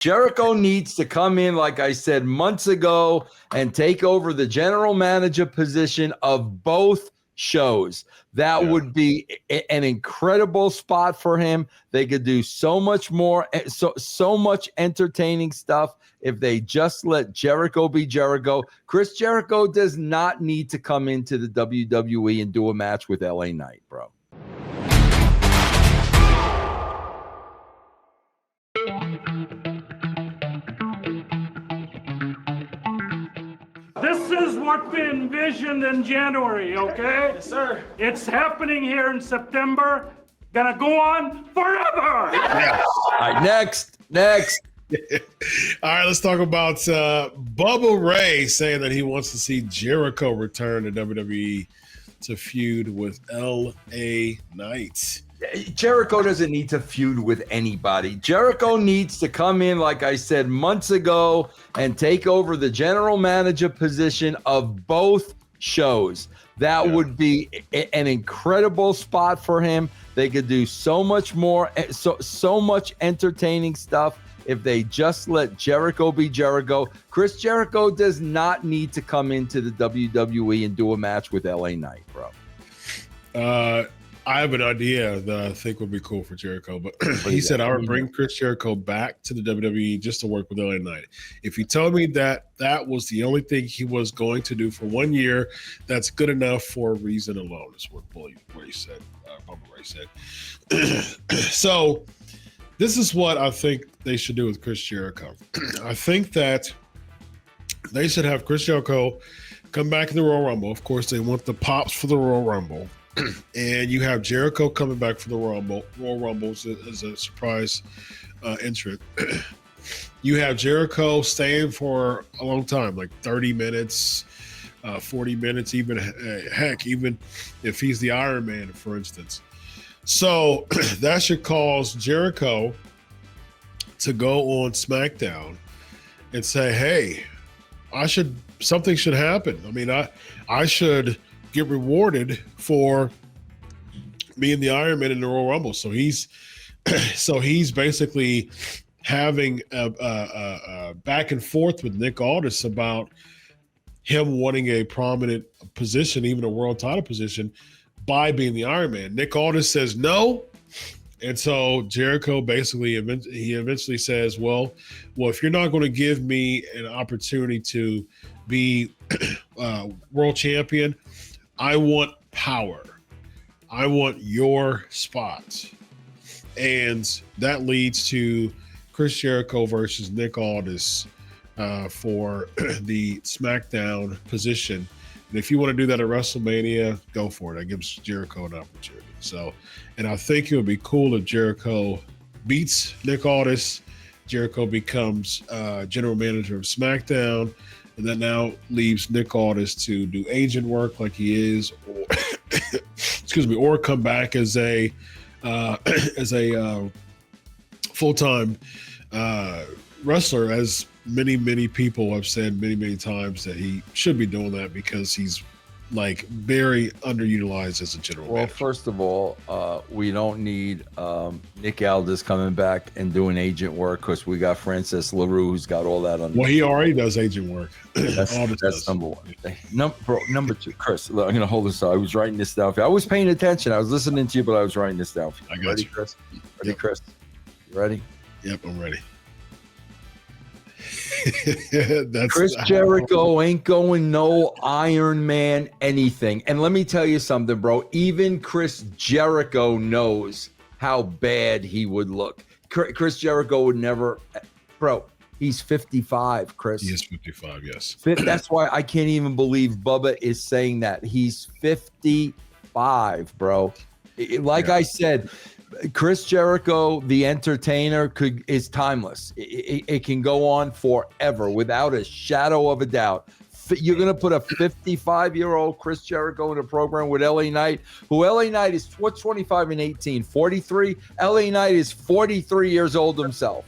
Jericho needs to come in, like I said months ago, and take over the general manager position of both shows. That would be an incredible spot for him. They could do so much more, so much entertaining stuff if they just let Jericho be Jericho. Chris Jericho does not need to come into the WWE and do a match with LA Knight, bro. This is what we envisioned in January, okay? Yes, sir. It's happening here in September. Gonna go on forever. Yes. All right, next. All right, let's talk about Bubba Ray saying that he wants to see Jericho return to WWE to feud with LA Knight. Jericho doesn't need to feud with anybody. Jericho needs to come in, like I said months ago, and take over the general manager position of both shows. That would be an incredible spot for him. They could do so much more, so much entertaining stuff if they just let Jericho be Jericho. Chris Jericho does not need to come into the WWE and do a match with LA Knight, bro. I have an idea that I think would be cool for Jericho, but he said I would bring Chris Jericho back to the WWE just to work with LA Knight. If he told me that that was the only thing he was going to do for 1 year, that's good enough for a reason alone, is what Bubba Ray said. So this is what I think they should do with Chris Jericho. I think that they should have Chris Jericho come back in the Royal Rumble. Of course, they want the pops for the Royal Rumble. And you have Jericho coming back for the Royal Rumble as a surprise entrant. You have Jericho staying for a long time, like 30 minutes, 40 minutes, even heck, even if he's the Iron Man, for instance. So that should cause Jericho to go on SmackDown and say, hey, something should happen. I mean, I should get rewarded for being the Iron Man in the Royal Rumble. So he's basically having a back and forth with Nick Aldis about him wanting a prominent position, even a world title position, by being the Iron Man. Nick Aldis says no. And so Jericho basically eventually says, well, if you're not going to give me an opportunity to be world champion, I want power. I want your spot. And that leads to Chris Jericho versus Nick Aldis for the SmackDown position. And if you want to do that at WrestleMania, go for it. That gives Jericho an opportunity. So, and I think it would be cool if Jericho beats Nick Aldis. Jericho becomes general manager of SmackDown. And that now leaves Nick Aldis to do agent work like he is, or or come back as a full-time wrestler, as many people have said many times that he should be doing that because he's like very underutilized as a general manager. Well, first of all, we don't need Nick Aldis coming back and doing agent work because we got Francis LaRue who's got all that under. Well, he already does agent work. That's number one. Number two, Chris, I'm going to hold this out. I was writing this down. I was paying attention. I was listening to you, but I was writing this down. I got you. Chris? Ready, Chris? You ready? Yep, I'm ready. Chris Jericho ain't going no Iron Man anything. And let me tell you something, bro. Even Chris Jericho knows how bad he would look. Chris Jericho would never, bro. He's 55, Chris. He is 55, yes. That's why I can't even believe Bubba is saying that. He's 55, bro. I said, Chris Jericho, the entertainer, is timeless. It can go on forever without a shadow of a doubt. You're going to put a 55-year-old Chris Jericho in a program with LA Knight, who LA Knight is 25 and 18, 43. LA Knight is 43 years old himself.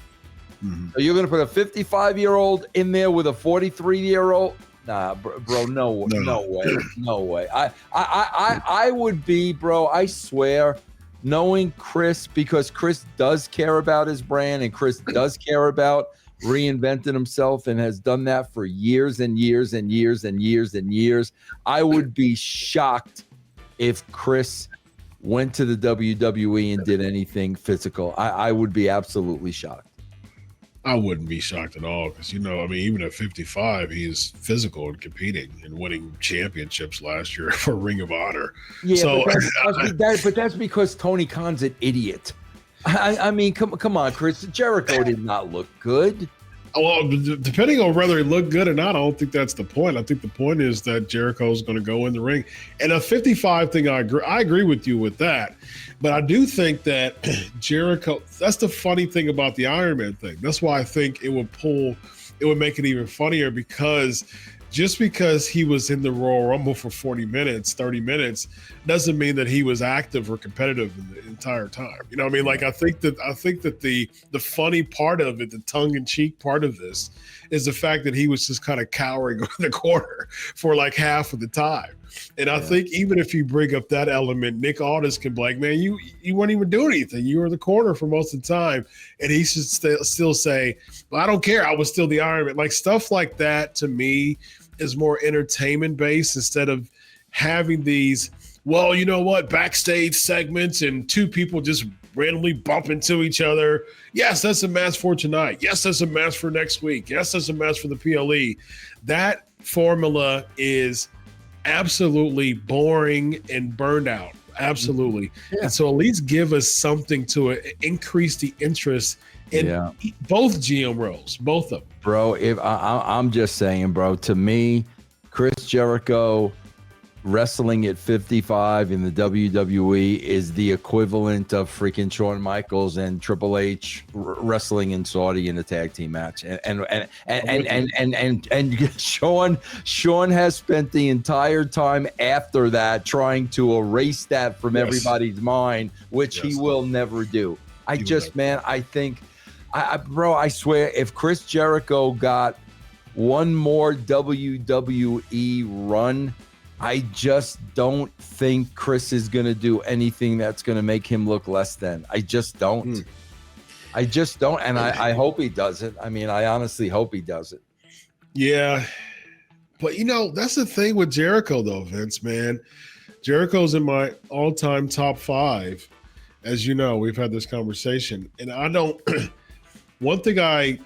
Mm-hmm. So you're going to put a 55-year-old in there with a 43-year-old? Nah, bro, no way. I would be, bro, I swear, knowing Chris, because Chris does care about his brand and Chris does care about reinvented himself and has done that for years and years and years and years and years. I would be shocked if Chris went to the WWE and did anything physical. I would be absolutely shocked. I wouldn't be shocked at all because, even at 55, he's physical and competing and winning championships last year for Ring of Honor. Yeah, so, but that's because Tony Khan's an idiot. I mean, come on, Chris. Jericho did not look good. Well, depending on whether he looked good or not, I don't think that's the point. I think the point is that Jericho's going to go in the ring. And a 55 thing, I agree with you with that. But I do think that Jericho, that's the funny thing about the Iron Man thing. That's why I think it would make it even funnier because just because he was in the Royal Rumble for 40 minutes, 30 minutes, doesn't mean that he was active or competitive in the entire time. You know what I mean? Like, I think that the funny part of it, the tongue-in-cheek part of this, is the fact that he was just kind of cowering in the corner for like half of the time. And I think even if you bring up that element, Nick Aldis can be like, man, you weren't even doing anything. You were in the corner for most of the time. And he should still say, well, I don't care. I was still the Iron Man. Like, stuff like that, to me, is more entertainment based instead of having these, well, you know what, backstage segments and two people just randomly bump into each other. Yes, that's a match for tonight. Yes, that's a match for next week. Yes, that's a match for the PLE. That formula is absolutely boring and burned out. Absolutely. Yeah. And so at least give us something to increase the interest in both GM roles, both of them. Bro, if I'm just saying, bro, to me, Chris Jericho wrestling at 55 in the WWE is the equivalent of freaking Shawn Michaels and Triple H wrestling in Saudi in a tag team match. And Shawn has spent the entire time after that trying to erase that from everybody's mind, which he will never do. I think, bro, I swear, if Chris Jericho got one more WWE run, I just don't think Chris is going to do anything that's going to make him look less than. I just don't. I just don't. And I hope he doesn't. I mean, I honestly hope he does it. Yeah. But, that's the thing with Jericho, though, Vince, man. Jericho's in my all-time top 5. As you know, we've had this conversation. And I don't – one thing I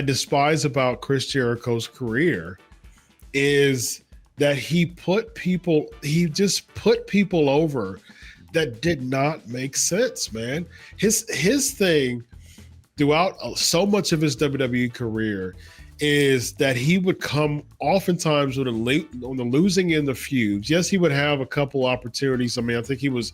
despise about Chris Jericho's career is – that he just put people over that did not make sense, man. His thing throughout so much of his WWE career is that he would come oftentimes on the losing end of feuds. Yes, he would have a couple opportunities. I mean, I think he was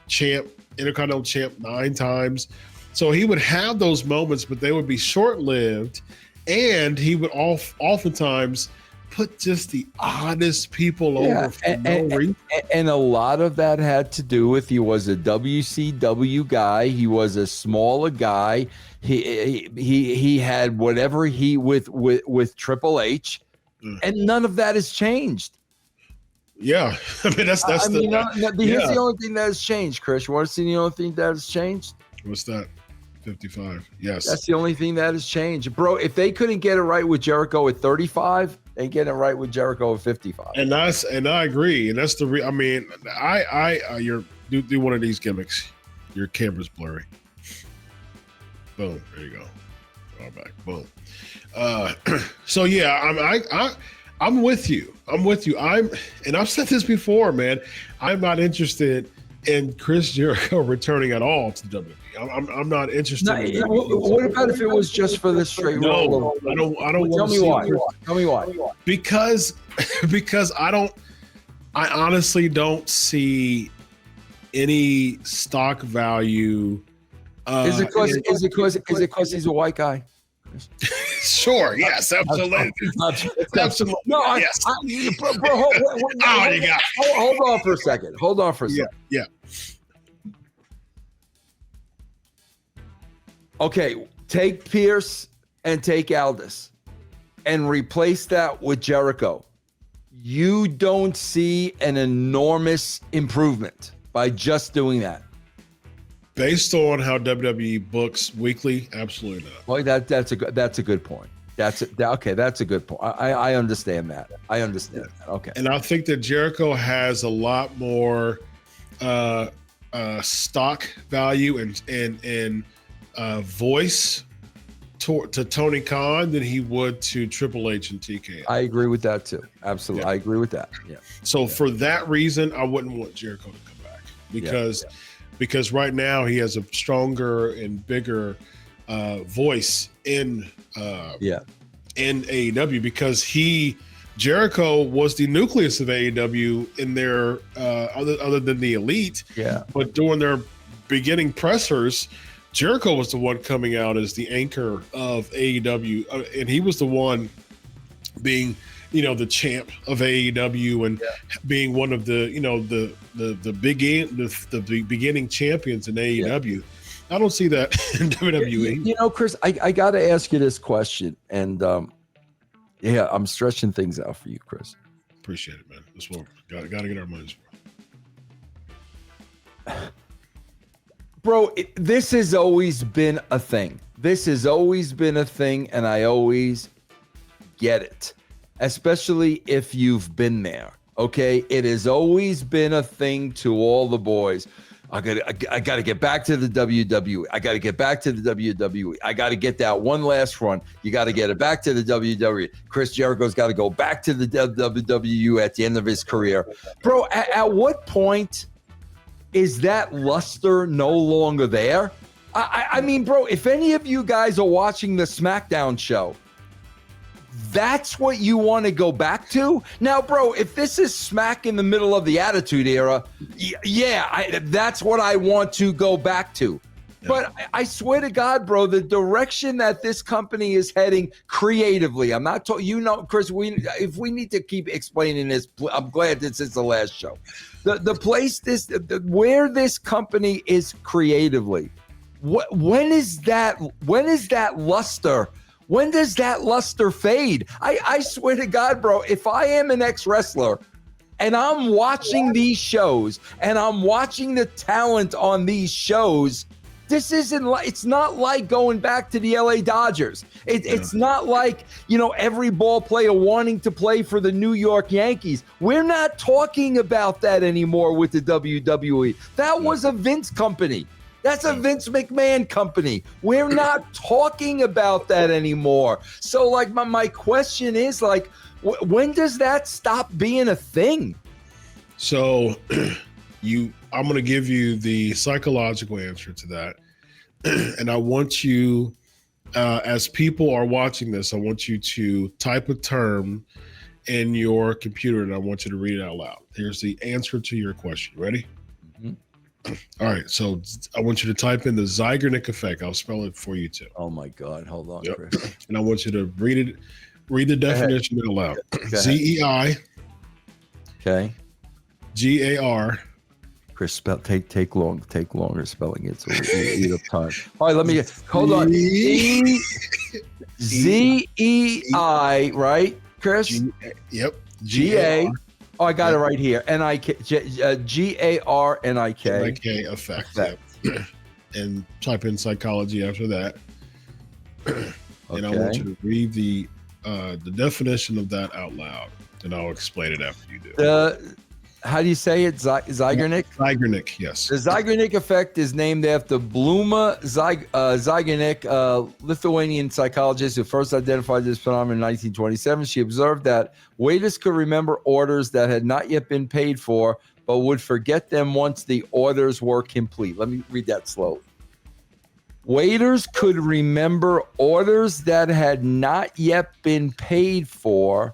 Intercontinental champ 9 times. So he would have those moments, but they would be short-lived, and he would oftentimes put just the oddest people over for no reason. And a lot of that had to do with he was a WCW guy. He was a smaller guy. He had whatever with Triple H, and none of that has changed. Yeah, I mean that's here's the only thing that has changed, Chris. You want to see the only thing that has changed? What's that? 55. Yes, that's the only thing that has changed, bro. If they couldn't get it right with Jericho at 35, they get it right with Jericho at 55. And I agree. And that's you're do one of these gimmicks. Your camera's blurry. Boom. There you go. All back. Boom. So yeah, I'm with you. And I've said this before, man. I'm not interested in Chris Jericho returning at all to WWE. I'm not interested. What about if it was just for the straight roll? I don't Tell me why. Tell me why. Because I honestly don't see any stock value. Is it because he's a white guy? Sure. Yes. Absolutely. Absolutely. No. Yes. Bro, hold on for a second. Yeah. Okay, take Pierce and take Aldis and replace that with Jericho. You don't see an enormous improvement by just doing that. Based on how WWE books weekly, absolutely not. Well, that's a good point. Okay. That's a good point. I understand that. That. Okay. And I think that Jericho has a lot more stock value and voice to Tony Khan than he would to Triple H and TK. I agree with that too. Absolutely. Yeah. I agree with that. Yeah. So for that reason, I wouldn't want Jericho to come back because right now he has a stronger and bigger voice in AEW because Jericho was the nucleus of AEW in their other than the Elite. Yeah. But during their beginning pressers, Jericho was the one coming out as the anchor of AEW, and he was the one being, the champ of AEW and being one of the, the beginning champions in AEW. Yeah. I don't see that in WWE. Chris, I got to ask you this question, and I'm stretching things out for you, Chris. Appreciate it, man. This one got to get our money's worth. Bro, this has always been a thing. And I always get it, especially if you've been there. Okay, it has always been a thing to all the boys. I got to get back to the WWE. I got to get back to the WWE. I got to get that one last run. You got to get it back to the WWE. Chris Jericho's got to go back to the WWE at the end of his career. Bro, at what point is that luster no longer there? I mean, bro, if any of you guys are watching the SmackDown show, that's what you want to go back to? Now, bro, if this is smack in the middle of the Attitude Era, that's what I want to go back to. Yeah. But I swear to God, bro, the direction that this company is heading creatively, I'm not talking, Chris, if we need to keep explaining this, I'm glad this is the last show. The place where this company is creatively, when is that luster? When does that luster fade? I swear to God, bro, if I am an ex-wrestler and I'm watching these shows and I'm watching the talent on these shows, it's not like going back to the LA Dodgers. It's not like, every ball player wanting to play for the New York Yankees. We're not talking about that anymore with the WWE. That was a Vince company. That's a Vince McMahon company. We're not talking about that anymore. So, like, my question is, like, when does that stop being a thing? So, I'm going to give you the psychological answer to that. And I want you, as people are watching this, I want you to type a term in your computer, and I want you to read it out loud. Here's the answer to your question. Ready? Mm-hmm. All right, so I want you to type in the Zeigarnik effect. I'll spell it for you too. Oh my God, hold on, Chris. And I want you to read the definition out loud. ZEI. Okay. GAR. Chris, take longer spelling it so we eat up time. All right, let me hold on. ZEI, right, Chris? Yep. GA. Oh, I got it right here. GARNIK. NIK effect. Yep. And type in psychology after that. And I want you to read the definition of that out loud, and I'll explain it after you do. How do you say it? Zeigarnik? Zeigarnik, yes. The Zeigarnik effect is named after Bluma Zeigarnik, a Lithuanian psychologist who first identified this phenomenon in 1927. She observed that waiters could remember orders that had not yet been paid for, but would forget them once the orders were complete. Let me read that slowly. Waiters could remember orders that had not yet been paid for,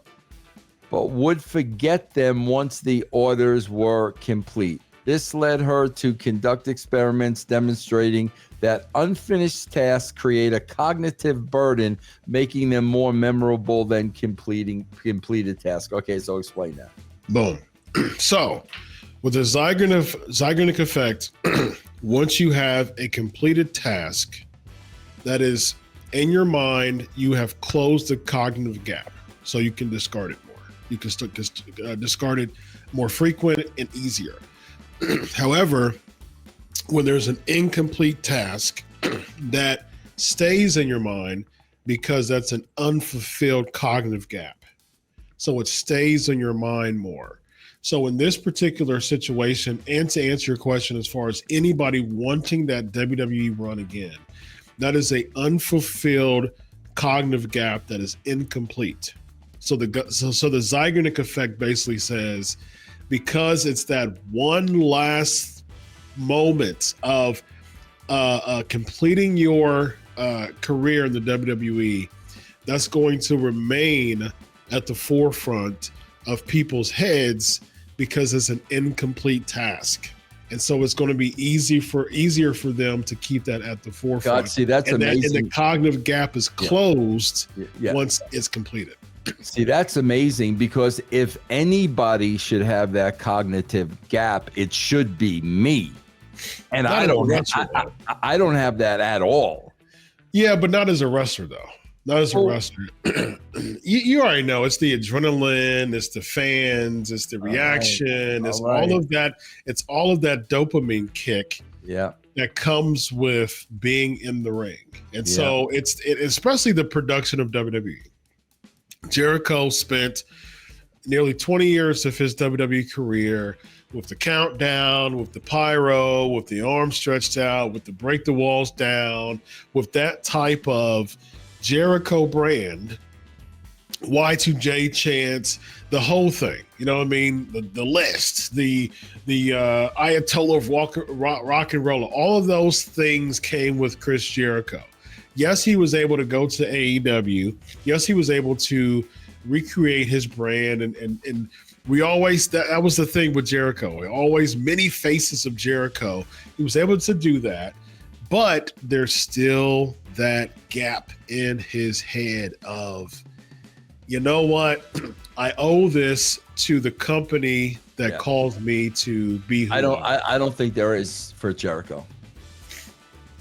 but would forget them once the orders were complete. This led her to conduct experiments demonstrating that unfinished tasks create a cognitive burden, making them more memorable than completed tasks. Okay, so explain that. Boom. So, with the Zeigarnik effect, once you have a completed task that is in your mind, you have closed the cognitive gap, so you can discard it more. You can discard it more frequent and easier. However, when there's an incomplete task that stays in your mind because that's an unfulfilled cognitive gap. So it stays in your mind more. So in this particular situation, and to answer your question, as far as anybody wanting that WWE run again, that is a unfulfilled cognitive gap that is incomplete. So the Zeigarnik effect basically says, because it's that one last moment of completing your career in the WWE, that's going to remain at the forefront of people's heads because it's an incomplete task. And so it's going to be easier for them to keep that at the forefront. God, see, that's amazing. And the cognitive gap is closed once it's completed. See, that's amazing, because if anybody should have that cognitive gap, it should be me. And I don't have that at all. Yeah, but not as a wrestler, though. Not as a wrestler. You already know it's the adrenaline, it's the fans, it's the reaction, it's all of that. It's all of that dopamine kick. Yeah. That comes with being in the ring. And so it's especially the production of WWE. Jericho spent nearly 20 years of his WWE career with the countdown, with the pyro, with the arms stretched out, with the break the walls down, with that type of Jericho brand, Y2J chants, the whole thing. You know what I mean? The list, the Ayatollah of rock and roll, all of those things came with Chris Jericho. Yes, he was able to go to AEW. Yes, he was able to recreate his brand. And we always, that was the thing with Jericho. Always many faces of Jericho. He was able to do that. But there's still that gap in his head of, you know what? I owe this to the company that calls me to be who I don't think there is for Jericho.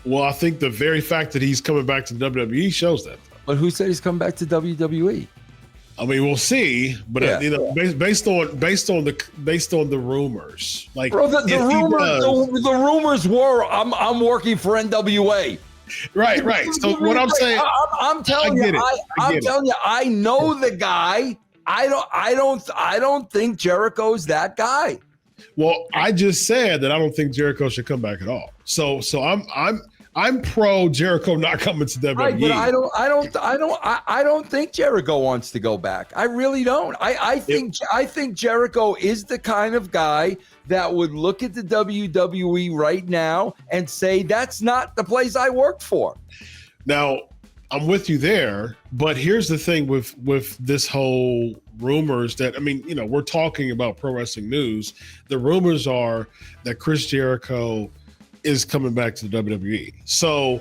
Well, I think the very fact that he's coming back to WWE shows that. But who said he's coming back to WWE? I mean, we'll see. But based on the rumors, like bro, the rumors were I'm working for NWA. Right. So what I'm saying, I'm telling you, I know the guy. I don't think Jericho's that guy. Well, I just said that I don't think Jericho should come back at all. So I'm pro Jericho not coming to WWE. Right, but I don't think Jericho wants to go back. I really don't. I think Jericho is the kind of guy that would look at the WWE right now and say, that's not the place I worked for. Now, I'm with you there, but here's the thing with this whole rumors that, I mean, you know, we're talking about pro wrestling news. The rumors are that Chris Jericho is coming back to the WWE. So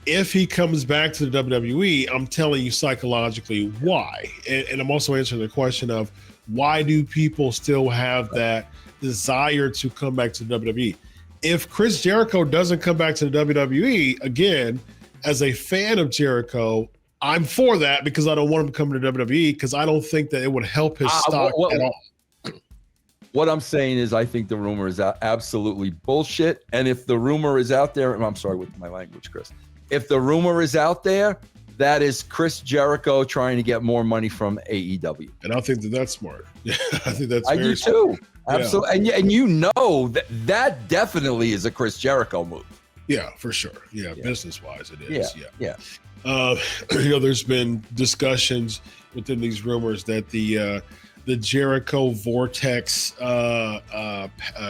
if he comes back to the WWE, I'm telling you psychologically why. And I'm also answering the question of, why do people still have that desire to come back to the WWE? If Chris Jericho doesn't come back to the WWE, again, as a fan of Jericho, I'm for that, because I don't want him to come to the WWE, because I don't think that it would help his stock at all. What I'm saying is, I think the rumor is absolutely bullshit. And if the rumor is out there, and I'm sorry with my language, Chris, if the rumor is out there, that is Chris Jericho trying to get more money from AEW. And I think that's smart. Yeah, I think that's I do smart. too. Absolutely. Yeah. And you know that definitely is a Chris Jericho move. Yeah, for sure. Yeah. Business-wise it is. Yeah. You know, there's been discussions within these rumors that the Jericho Vortex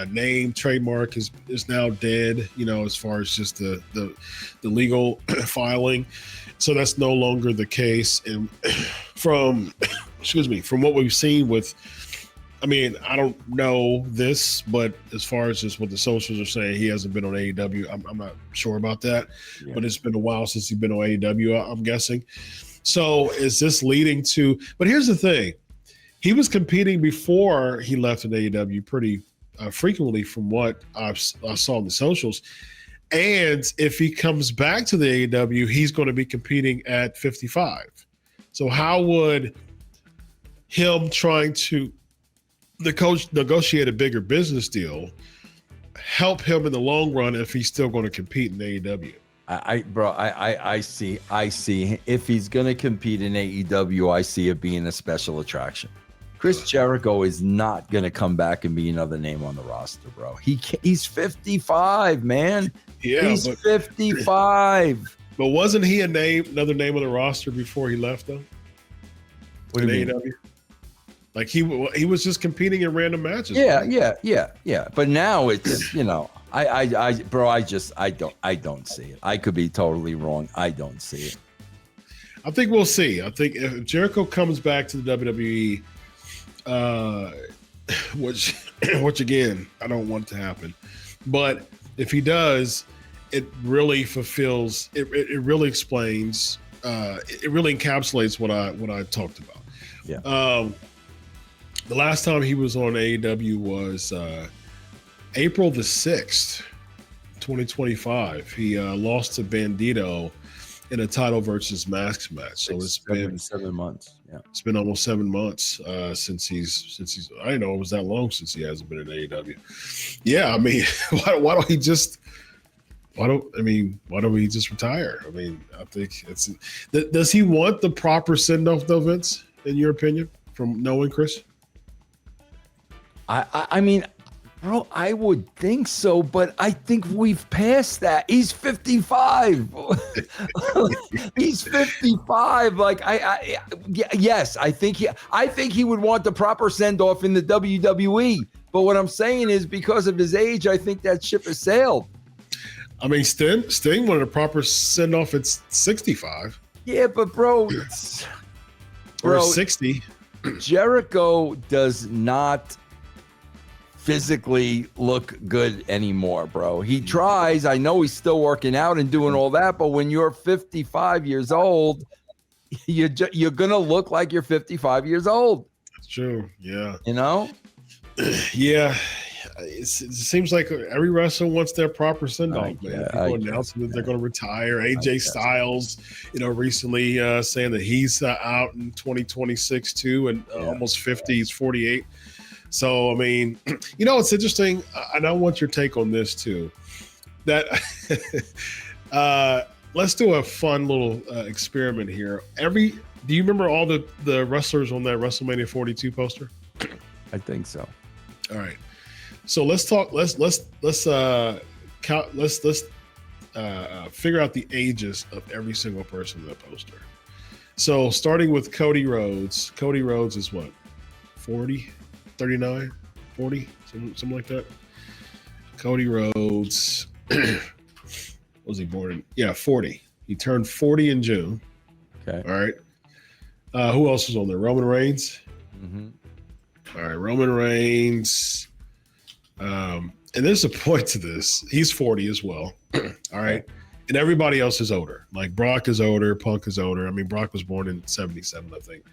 name trademark is now dead, you know, as far as just the legal filing. So that's no longer the case. And from what we've seen with, I mean, I don't know this, but as far as just what the socials are saying, he hasn't been on AEW. I'm not sure about that, but it's been a while since he's been on AEW, I'm guessing. So is this leading to, but here's the thing. He was competing before he left in AEW pretty frequently from what I saw on the socials. And if he comes back to the AEW, he's going to be competing at 55. So how would him trying to negotiate a bigger business deal, help him in the long run if he's still going to compete in AEW. I see. If he's gonna compete in AEW, I see it being a special attraction. Chris Jericho is not gonna come back and be another name on the roster, bro. He's 55, man. Yeah, he's 55. But wasn't he another name on the roster before he left though? What do you mean? AEW? Like he was just competing in random matches. Yeah. But now it's I don't see it. I could be totally wrong. I don't see it. I think we'll see. I think if Jericho comes back to the WWE, which again, I don't want to happen, but if he does, it really fulfills. It really explains. It really encapsulates what I talked about. Yeah. The last time he was on AEW was April the 6th, 2025. He lost to Bandito in a title versus mask match. So it's been 7 months. Yeah, it's been almost 7 months since he's. I didn't know it was that long since he hasn't been in AEW. Yeah, I mean, why don't he just? Why don't we just retire? I mean, I think it's. Does he want the proper send off though, Vince? In your opinion, from knowing Chris? I mean, bro, I would think so, but I think we've passed that. He's 55. He's 55. Like yes, I think he would want the proper send off in the WWE. But what I'm saying is, because of his age, I think that ship has sailed. I mean, Sting wanted a proper send off at 65. Yeah, but bro, or 60. Jericho does not physically look good anymore, bro. He tries. I know he's still working out and doing all that, but when you're 55 years old, you're gonna look like you're 55 years old. That's true. Yeah. Yeah. It seems like every wrestler wants their proper send-off, man. People announcing that they're going to retire. AJ Styles, recently saying that he's out in 2026 too, and almost 50. He's 48. So, I mean, it's interesting, and I want your take on this too. That let's do a fun little experiment here. Do you remember all the wrestlers on that WrestleMania 42 poster? I think so. All right. So let's talk. Let's figure out the ages of every single person in that poster. So starting with Cody Rhodes. Cody Rhodes is what? 40, 39, 40, something like that. Cody Rhodes. Was he born in? Yeah, 40. He turned 40 in June. Okay. All right. Who else was on there? Roman Reigns. Mm-hmm. All right, Roman Reigns. And there's a point to this. He's 40 as well. All right. And everybody else is older. Like Brock is older. Punk is older. I mean, Brock was born in 77, I think.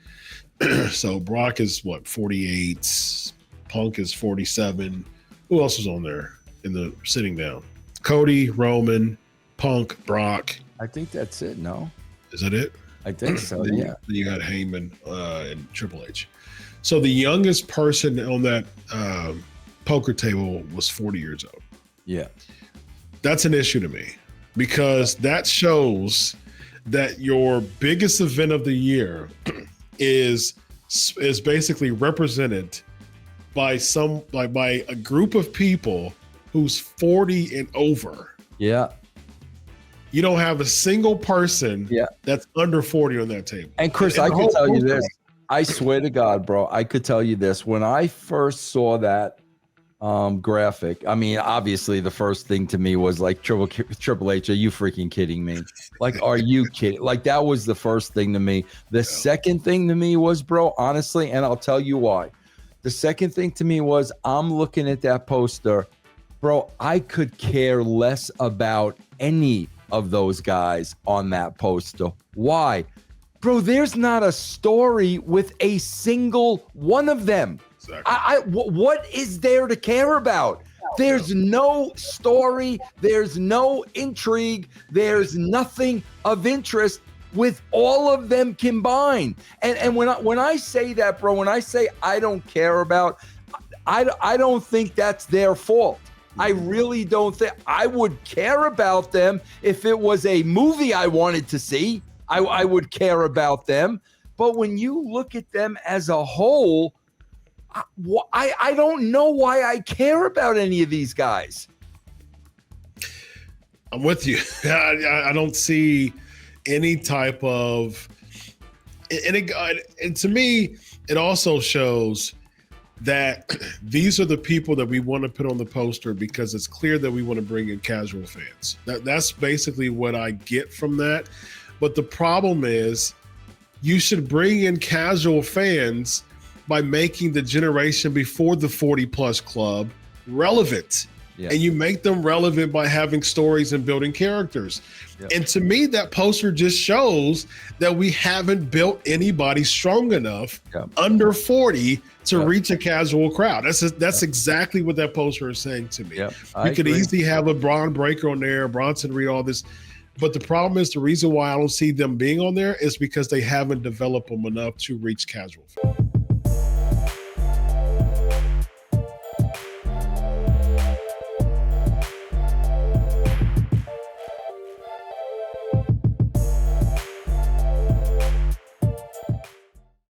So Brock is 48. Punk is 47. Who else is on there in the sitting down? Cody, Roman, Punk, Brock. I think that's it. No. Is that it? I think so. Then yeah. You got Heyman and Triple H. So the youngest person on that poker table was 40 years old. Yeah. That's an issue to me because that shows that your biggest event of the year is basically represented by by a group of people who's 40 and over. Yeah. You don't have a single person that's under 40 on that table. And Chris, I can tell you this. I swear to God, bro, I could tell you this. When I first saw that graphic, I mean, obviously the first thing to me was like, Triple H, are you freaking kidding me? Like, are you kidding? Like, that was the first thing to me. The second thing to me was, bro, honestly, and I'll tell you why. The second thing to me was, I'm looking at that poster, bro, I could care less about any of those guys on that poster. Why? Bro, there's not a story with a single one of them. Exactly. What is there to care about? There's no story. There's no intrigue. There's nothing of interest with all of them combined. And when I say that, bro, when I say I don't care about, I don't think that's their fault. I really don't think I would care about them if it was a movie I wanted to see. I would care about them. But when you look at them as a whole, I don't know why I care about any of these guys. I'm with you. I don't see any type of, and to me, it also shows that these are the people that we want to put on the poster because it's clear that we want to bring in casual fans. That's basically what I get from that. But the problem is you should bring in casual fans by making the generation before the 40-plus club relevant. Yeah. And you make them relevant by having stories and building characters. Yep. And to me, that poster just shows that we haven't built anybody strong enough under 40 to reach a casual crowd. That's exactly what that poster is saying to me. We could easily have a Braun Breaker on there, Bronson Reed, all this. But the problem is the reason why I don't see them being on there is because they haven't developed them enough to reach casual fans.